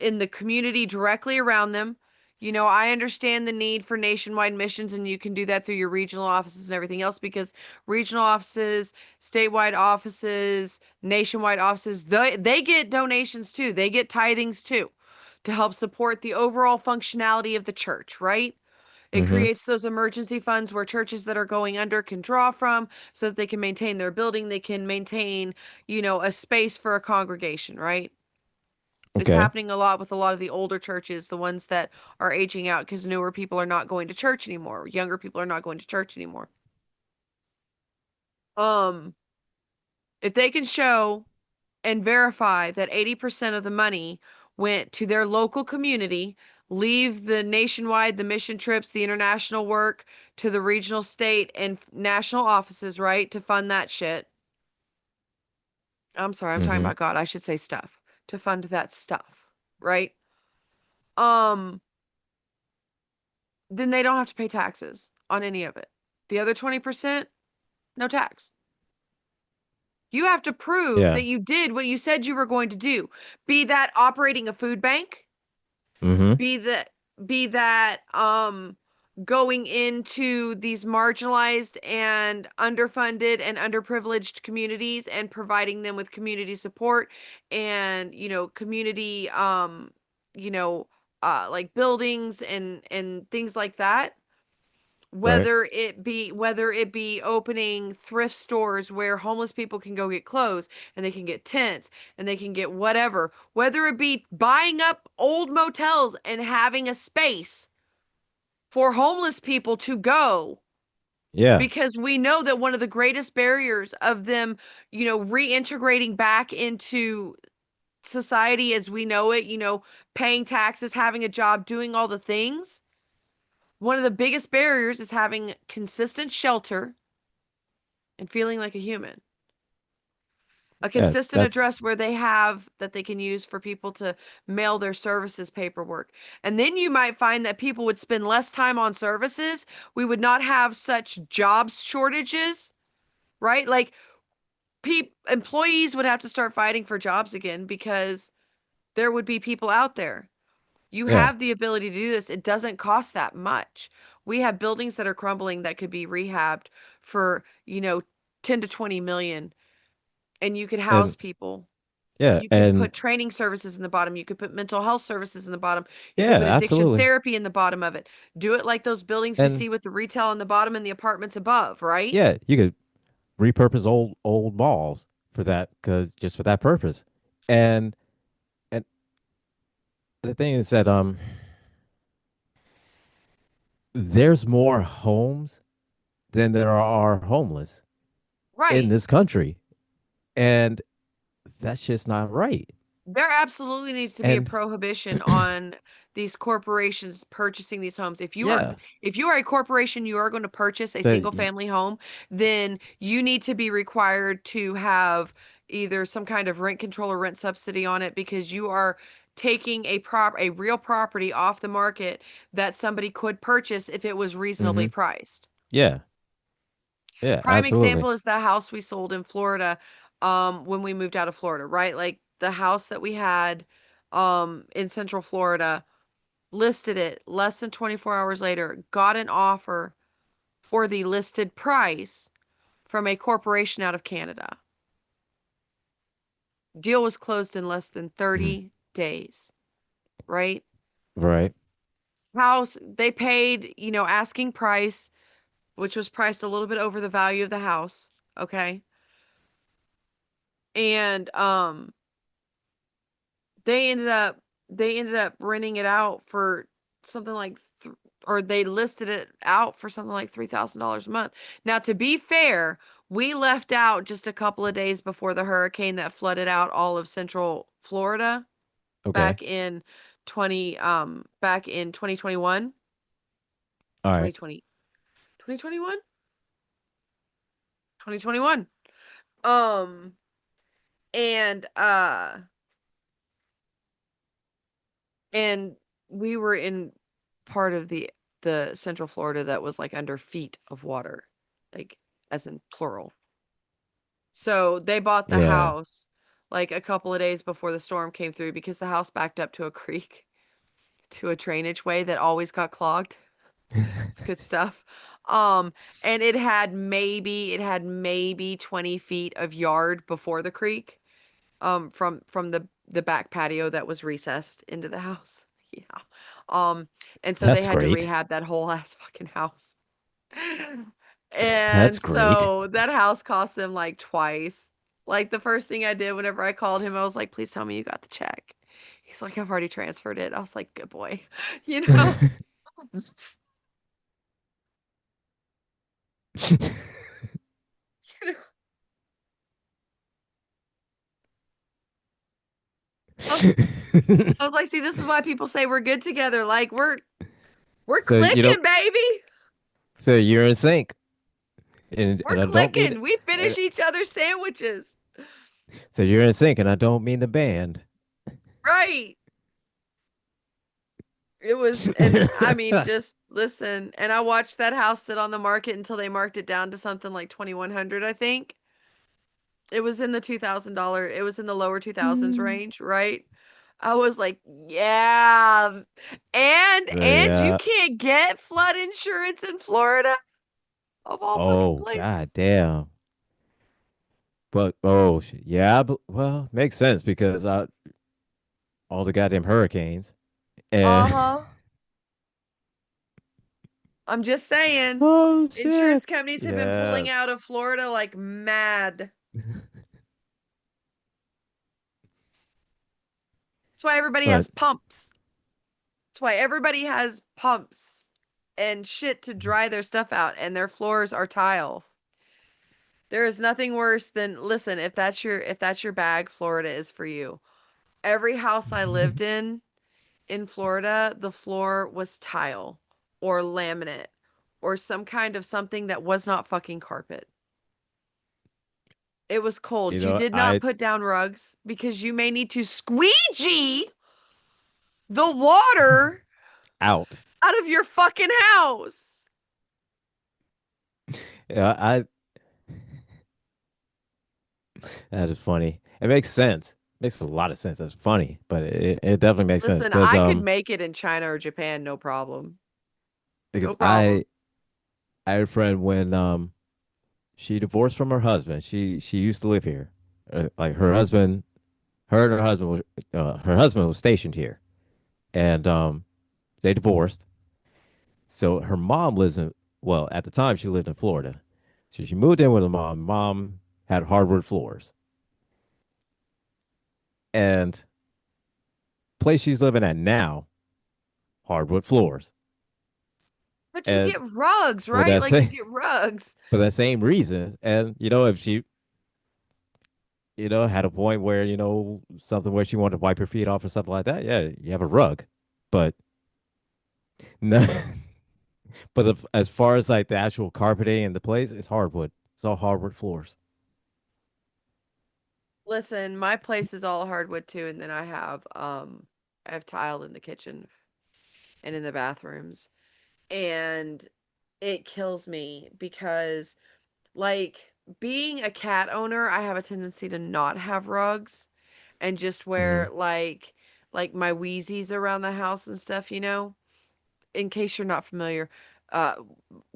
in the community directly around them. I understand the need for nationwide missions, and you can do that through your regional offices and everything else because regional offices, statewide offices, nationwide offices, they get donations too. They get tithings too to help support the overall functionality of the church, right? It Mm-hmm. creates those emergency funds where churches that are going under can draw from so that they can maintain their building. They can maintain, a space for a congregation, right? It's Okay. happening a lot with a lot of the older churches, the ones that are aging out because newer people are not going to church anymore. Younger people are not going to church anymore. Um, if they can show and verify that 80% of the money went to their local community, leave the nationwide, the mission trips, the international work to the regional, state, and national offices, right? To fund that shit. I'm sorry, I'm talking Mm-hmm. about God. I should say stuff. To fund that stuff, right? Um, then they don't have to pay taxes on any of it. The other 20%, no tax. You have to prove Yeah. that you did what you said you were going to do. Be that operating a food bank, Mm-hmm. be that going into these marginalized and underfunded and underprivileged communities and providing them with community support and community you know like buildings and things like that, Right. whether it be opening thrift stores where homeless people can go get clothes and they can get tents and they can get whatever, whether it be buying up old motels and having a space for homeless people to go, Yeah. because we know that one of the greatest barriers of them, reintegrating back into society as we know it, paying taxes, having a job, doing all the things, one of the biggest barriers is having consistent shelter and feeling like a human. A Yeah. consistent That's address where they have that they can use for people to mail their services paperwork. And then you might find that people would spend less time on services. We would not have such jobs shortages, right? Like employees would have to start fighting for jobs again because there would be people out there. You yeah. have the ability to do this. It doesn't cost that much. We have buildings that are crumbling that could be rehabbed for, 10 to 20 million, and you could house And people. Yeah, You could and put training services in the bottom. You could put mental health services in the bottom. You could yeah, put addiction absolutely. therapy in the bottom of it. Do it like those buildings we And see with the retail on the bottom and the apartments above, right? yeah, you could repurpose old malls for that because just for that purpose. And and the thing is that there's more homes than there are homeless in Right. this country, and that's just not right. There absolutely needs to be a And prohibition on these corporations purchasing these homes. yeah, If you are a corporation, you are going to purchase a so single family home, then you need to be required to have either some kind of rent control or rent subsidy on it because you are taking a real property off the market that somebody could purchase if it was reasonably hmm priced. yeah, yeah, Prime absolutely. example is the house we sold in Florida, when we moved out of Florida, right? Like the house that we had, in Central Florida, listed it less than 24 hours later, got an offer for the listed price from a corporation out of Canada. Deal was closed in less than Mhm. 30 days, right? Right. House, they paid, asking price, which was priced a little bit over the value of the house, okay? And they ended up renting it out for something like or they listed it out for something like $3,000 a month. Now, to be fair, we left out just a couple of days before the hurricane that flooded out all of Central Florida Okay. back in 2021, All right. 2020, 2021, 2021. Um and And we were in part of the Central Florida that was, like, under feet of water, like, as in plural. So, they bought the Yeah. house, like, a couple of days before the storm came through because the house backed up to a creek, to a drainage way that always got clogged. It's good stuff. Um, and it had maybe 20 feet of yard before the creek, from the back patio that was recessed into the house. Yeah. Um, and so they That's had to great. rehab that whole ass fucking house. That's And great. so that house cost them like twice. Like the first thing I did whenever I called him, I was like, "Please tell me you got the check." He's like, "I've already transferred it." I was like, "Good boy." You know? I was, I was like, "See, this is why people say we're good together. Like we're So clicking, baby. so you're in sync, and We're I don't mean clicking. We uh, finish each other's sandwiches." so you're in sync, and I don't mean the band. Right. It was, and I mean, just listen. And I watched that house sit on the market until they marked it down to something like 2,100, I think. It was in the $2,000, it was in the lower 2000s range, right? I was like, yeah. And you Yeah. can't get flood insurance in Florida of all fucking Oh, god places. damn. But oh shit. Yeah, but, well, makes sense because all the goddamn hurricanes and Uh-huh. I'm just saying. oh shit. Insurance companies have been pulling Yes. out of Florida like mad. That's why everybody But has pumps. That's why everybody has pumps and shit to dry their stuff out, and their floors are tile. There is nothing worse than, listen, if that's your bag, Florida is for you. Every house I lived in Florida, the floor was tile or laminate or some kind of something that was not fucking carpet. It was you cold. You know, did not I put down rugs because you may need to squeegee the water out. out of your fucking house. Yeah, I that is funny. It makes sense. Makes a lot of sense. That's funny, but it definitely makes sense Listen, I could because make it in China or Japan, no problem. because No problem. I had a friend when she divorced from her husband. She used to live here. Like her husband her and her husband was stationed here, and they divorced. So her mom lives in, well, at the time she lived in Florida. So she moved in with her mom. Mom had hardwood floors, and place she's living at now, hardwood floors. But you And get rugs, for right? that Like you same get rugs. for that same reason, and if she had a point where something where she wanted to wipe her feet off or something like that, yeah, you have a rug. But no, but as far as like the actual carpeting and the place, it's hardwood. It's all hardwood floors. Listen, my place is all hardwood too, and then I have tile in the kitchen and in the bathrooms. And it kills me because like being a cat owner, I have a tendency to not have rugs and just Hmm. wear like my Wheezies around the house and stuff, you know? In case you're not familiar, uh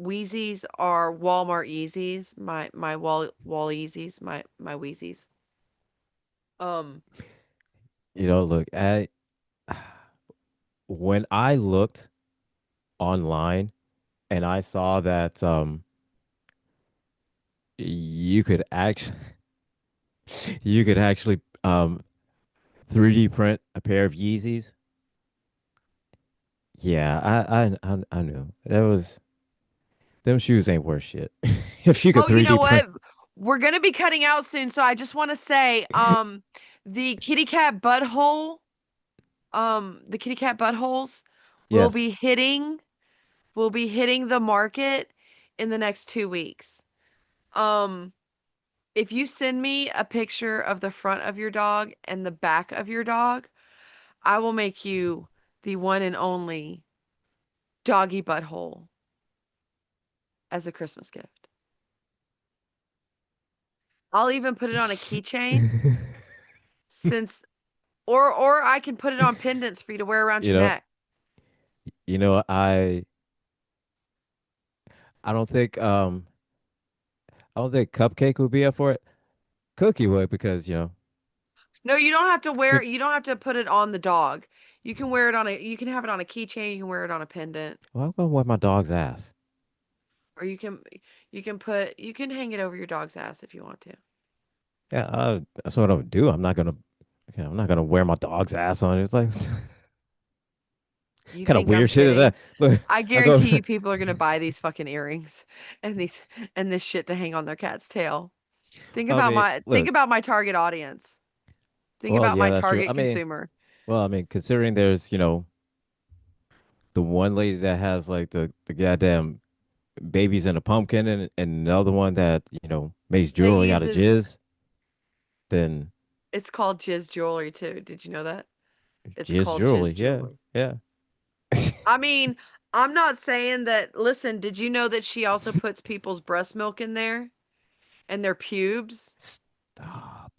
Wheezies are Walmart Yeezys, my wall Yeezys, my Wheezies. Um Look, when I looked online and I saw that you could actually you could actually 3D print a pair of Yeezys. Yeah, I knew that was them shoes ain't worth shit. If you could Oh, you know 3D print, what? We're gonna be cutting out soon, so I just want to say, the kitty cat butthole, the kitty cat buttholes will yes. be hitting will be hitting the market in the next 2 weeks. Um, if you send me a picture of the front of your dog and the back of your dog, I will make you the one and only doggy butthole as a Christmas gift. I'll even put it on a keychain since or I can put it on pendants for you to wear around you your know, neck. I don't think Cupcake would be up for it. Cookie would because No, you don't have to wear cook. you don't have to put it on the dog. You can wear it on a you can have it on a keychain, you can wear it on a pendant, Well, I'm gonna wipe my dog's ass. or you can hang it over your dog's ass if you want to. Yeah, that's what I would do. I'm not gonna wear my dog's ass on it. It's like You kind of think I'm weird shit is kidding? that? Look, I I go. guarantee you people are going to buy these fucking earrings and these and this shit to hang on their cat's tail. I mean, Think look. about my target audience. Think Well, about yeah, my that's true. target consumer. Considering there's the one lady that has like the goddamn babies in a pumpkin and another one that makes That jewelry out of uses jizz, then It's called jizz jewelry too. Did you know that? It's jizz called jewelry. jizz Yeah, jewelry. yeah. I mean, I'm not saying that. Listen, did you know that she also puts people's breast milk in there and their pubes? Stop.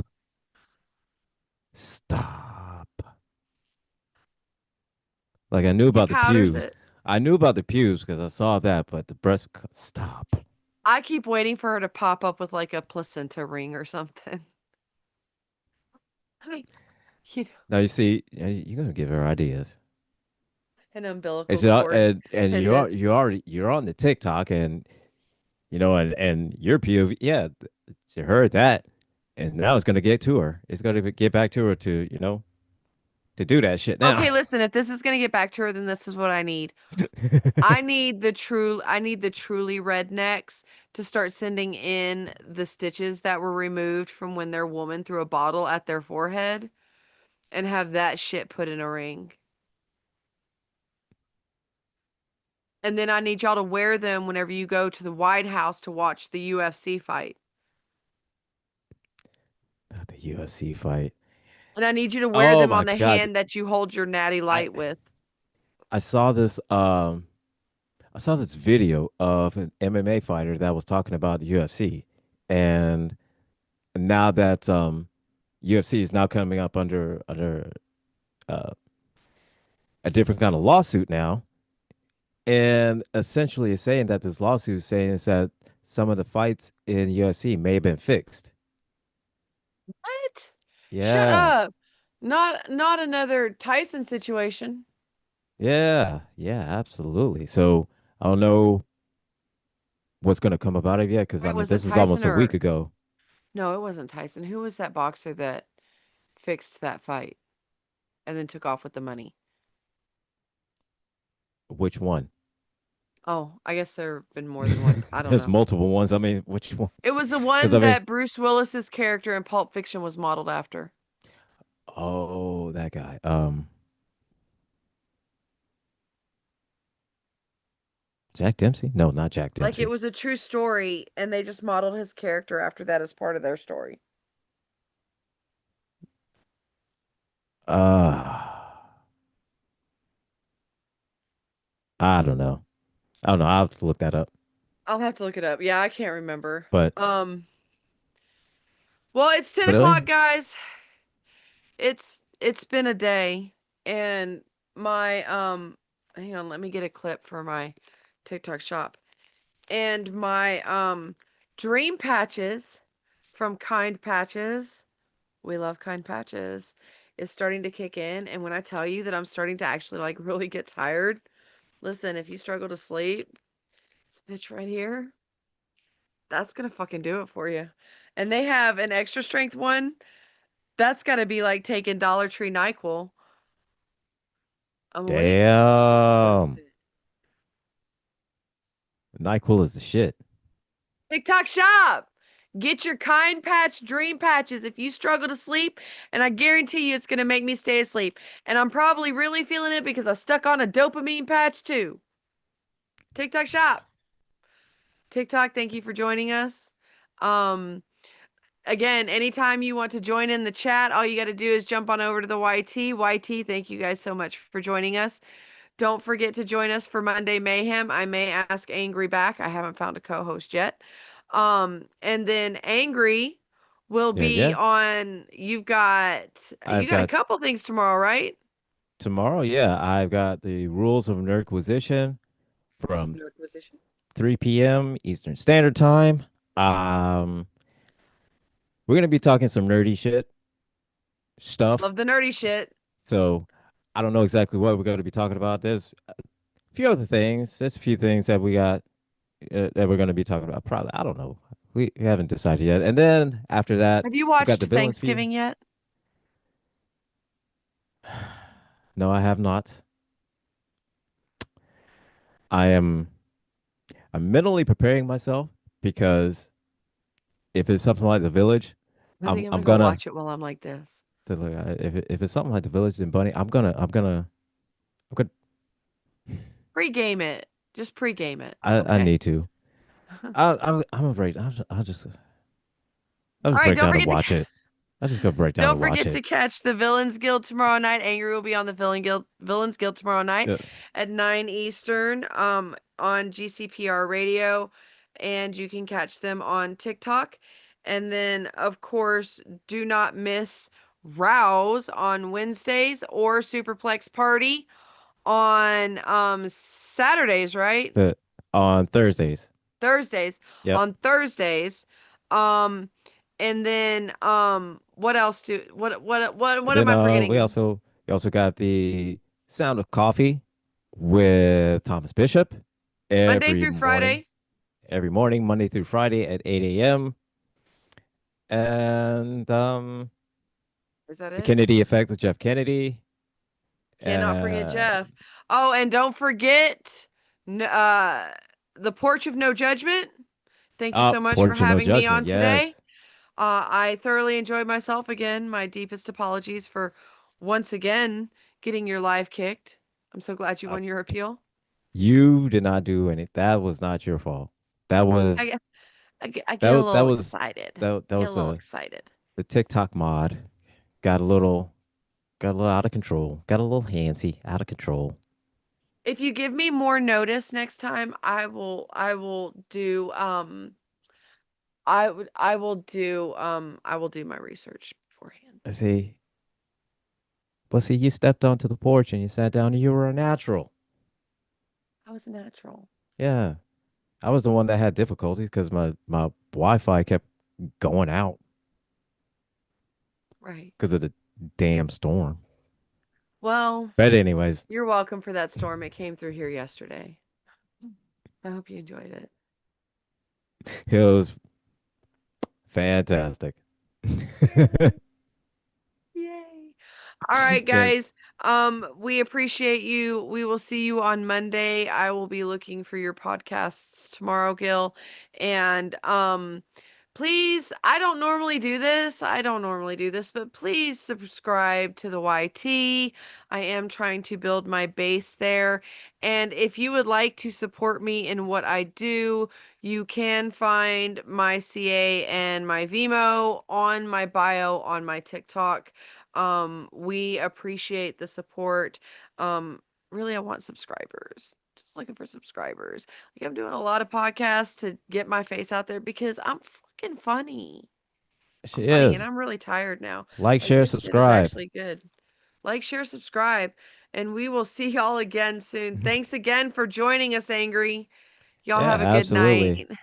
Stop. Like I knew He about the powders pubes. it. I knew about the pubes because I saw that, but the breast. Stop. I keep waiting for her to pop up with like a placenta ring or something. You know, Now you see, you're gonna give her ideas. an umbilical It's cord. and And then, you're on the TikTok and and your POV. Yeah, she heard that, and now it's gonna get to her. It's gonna get back to her to to do that shit now. okay, listen, if this is going to get back to her, then this is what I need. I need the truly rednecks to start sending in the stitches that were removed from when their woman threw a bottle at their forehead and have that shit put in a ring. And then I need y'all to wear them whenever you go to the White House to watch the UFC fight. The UFC fight. And I need you to wear Oh them my on the God. hand that you hold your natty I light with. I saw this video of an MMA fighter that was talking about the UFC. And now that UFC is now coming up under uh, a different kind of lawsuit now. And essentially is saying that this lawsuit is saying is that some of the fights in UFC may have been fixed. What? Shut Yeah. up. Not another Tyson situation. Yeah, yeah, absolutely. So I don't know what's gonna come about of it yet, because I Wait, mean was it this was Tyson almost a week or ago. no, it wasn't Tyson. Who was that boxer that fixed that fight and then took off with the money? Which one? Oh, I guess there have been more than one. I don't There's know. multiple ones. I mean, which one? It was the Because I one mean, that Bruce Willis's character in Pulp Fiction was modeled after. oh, that guy. Jack Dempsey? No, not Jack Like it Dempsey. was a true story and they just modeled his character after that as part of their story. Uh, I don't know. I don't know. I'll have to look that up. I'll have to look it up. Yeah, I can't remember. But Well, it's 10 really, o'clock, guys. It's been a day and my hang on, let me get a clip for my TikTok shop. And my dream patches from Kind Patches, we love Kind Patches, is starting to kick in. And when I tell you that I'm starting to actually like really get tired, listen, if you struggle to sleep, this bitch right here, that's gonna fucking do it for you. And they have an extra strength one. That's gotta be like taking Dollar Tree NyQuil. I'm waiting for it. What is damn, it? NyQuil is the shit. TikTok shop. Get your Kind Patch dream patches if you struggle to sleep, and I guarantee you it's going to make me stay asleep. And I'm probably really feeling it because I stuck on a dopamine patch too. TikTok shop. TikTok, thank you for joining us. Um Again, anytime you want to join in the chat, all you got to do is jump on over to the YT. YT, thank you guys so much for joining us. Don't forget to join us for Monday Mayhem. I may ask Angry back. I haven't found a co-host yet. And then Angry will Yeah, be yeah. on. You I've got a got couple things tomorrow, right? tomorrow. Yeah, I've got the rules of Nerdquisition Rules of from Acquisition. 3 p.m. Eastern Standard Time. Um, we're gonna be talking some nerdy shit stuff. Love the nerdy shit. So I don't know exactly what we're going to be talking about. There's a few other things. There's a few things that we got that we're going to be talking about. Probably, I don't know. We haven't decided yet. And then after that, Have you we've got watched the villains view. Thanksgiving yet? No, I have not. I am I'm mentally preparing myself because if it's something like the village, I think I'm I'm gonna go gonna watch it while I'm like this. if it's something like the village and bunny, I'm gonna Pre-game it. Just pre-game it. I Okay. need to. I'm afraid I'll All just right, break down and watch it. I just go break down don't and watch forget to it. catch the Villains Guild tomorrow night. Angry will be on the Villains Guild tomorrow night Uh, at 9 Eastern on GCPR radio, and you can catch them on TikTok. And then of course, do not miss Rouse on Wednesdays or Superplex Party on Saturdays, right? the on Thursdays. Thursdays. Yep. On Thursdays. Um and then what else do And what am then I forgetting? we also got the Sound of Coffee with Thomas Bishop Monday every through morning. Friday. Every morning, Monday through Friday at 8 a.m. And Is that the it? Kennedy Effect with Jeff Kennedy. Cannot forget Uh Jeff. Oh, and don't forget the Porch of No Judgment. Thank you so much for Porch of No having me Judgment. on today. Yes. I thoroughly enjoyed myself again. My deepest apologies for once again getting your live kicked. I'm so glad you Uh, won your appeal. you did not do any. That was not your fault. That was I, I get a that little was excited. that Get a was little excited. the TikTok mod got a little out of control. Got a little handsy, out of control. If you give me more notice next time, I will do my research beforehand. I see. But see, you stepped onto the porch and you sat down and you were a natural. I was natural. Yeah. I was the one that had difficulties because my Wi-Fi kept going out Right. because of the damn storm. Well, But anyways, you're welcome for that storm. It came through here yesterday. I hope you enjoyed it. it was fantastic. Yay. Yay. All right, Yes. guys. We appreciate you. We will see you on Monday. I will be looking for your podcasts tomorrow, Gil. And please, I don't normally do this. I don't normally do this, but please subscribe to the YT. I am trying to build my base there. And if you would like to support me in what I do, you can find my CA and my Vimo on my bio on my TikTok. We appreciate the support. Really, I want subscribers. Just looking for subscribers. Like, I'm doing a lot of podcasts to get my face out there because I'm fucking funny. She I'm funny and is. I'm really tired now. Like, Like, share, this shit is subscribe. actually good. Like, share, subscribe, and we will see y'all again soon. Thanks again for joining us, Angry. Y'all Yeah, have a good absolutely. night.